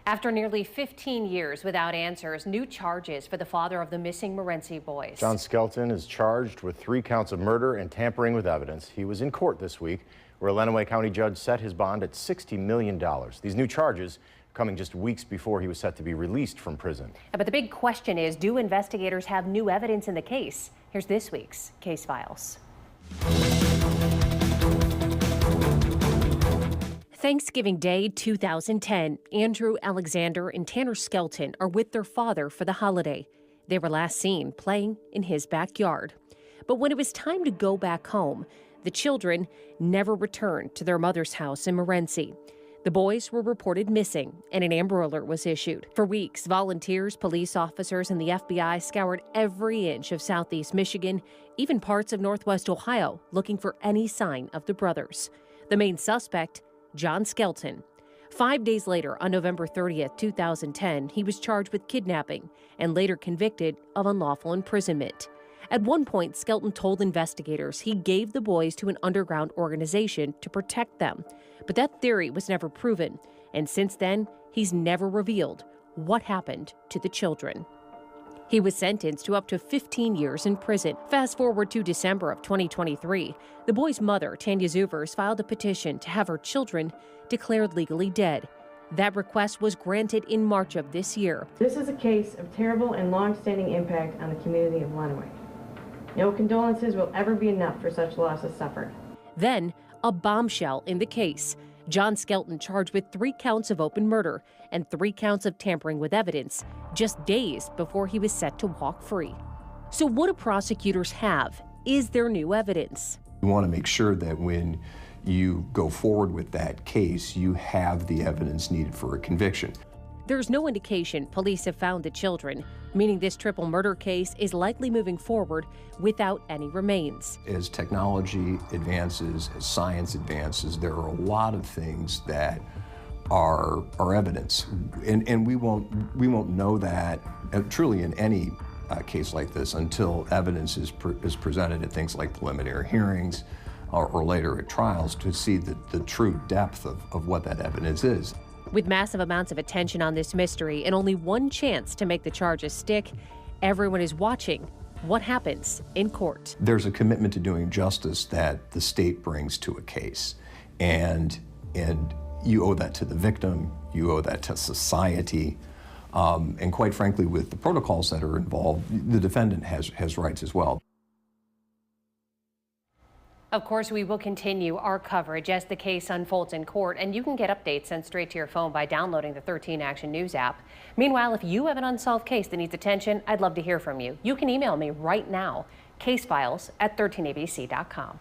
After nearly 15 years without answers, new charges for the father of the missing Morenci boys. John Skelton is charged with 3 counts of murder and tampering with evidence. He was in court this week, where a Lenawee County judge set his bond at $60 million. These new charges coming just weeks before he was set to be released from prison. But the big question is, do investigators have new evidence in the case? Here's this week's Case Files. Thanksgiving Day 2010, Andrew, Alexander, and Tanner Skelton are with their father for the holiday. They were last seen playing in his backyard. But when it was time to go back home, the children never returned to their mother's house in Morenci. The boys were reported missing, and an Amber Alert was issued. For weeks, volunteers, police officers, and the FBI scoured every inch of southeast Michigan, even parts of northwest Ohio, looking for any sign of the brothers. The main suspect, John Skelton. 5 days later, on November 30th, 2010, he was charged with kidnapping and later convicted of unlawful imprisonment. At one point, Skelton told investigators he gave the boys to an underground organization to protect them. But that theory was never proven, and since then, he's never revealed what happened to the children. He was sentenced to up to 15 years in prison. Fast forward to December of 2023. The boy's mother, Tanya Zuvers, filed a petition to have her children declared legally dead. That request was granted in March of this year. This is a case of terrible and long-standing impact on the community of Lenawee. No condolences will ever be enough for such losses suffered. Then, a bombshell in the case. John Skelton charged with 3 counts of open murder and 3 counts of tampering with evidence, just days before he was set to walk free. So what do prosecutors have? Is there new evidence? We want to make sure that when you go forward with that case, you have the evidence needed for a conviction. There's no indication police have found the children, meaning this triple murder case is likely moving forward without any remains. As technology advances, as science advances, there are a lot of things that are evidence, and we won't know that truly in any case like this until evidence is presented at things like preliminary hearings or later at trials to see the true depth of what that evidence is. With massive amounts of attention on this mystery and only one chance to make the charges stick, everyone is watching what happens in court. There's a commitment to doing justice that the state brings to a case, and you owe that to the victim, you owe that to society, and quite frankly, with the protocols that are involved, the defendant has rights as well. Of course, we will continue our coverage as the case unfolds in court, and you can get updates sent straight to your phone by downloading the 13 Action News app. Meanwhile, if you have an unsolved case that needs attention, I'd love to hear from you. You can email me right now, casefiles@13abc.com.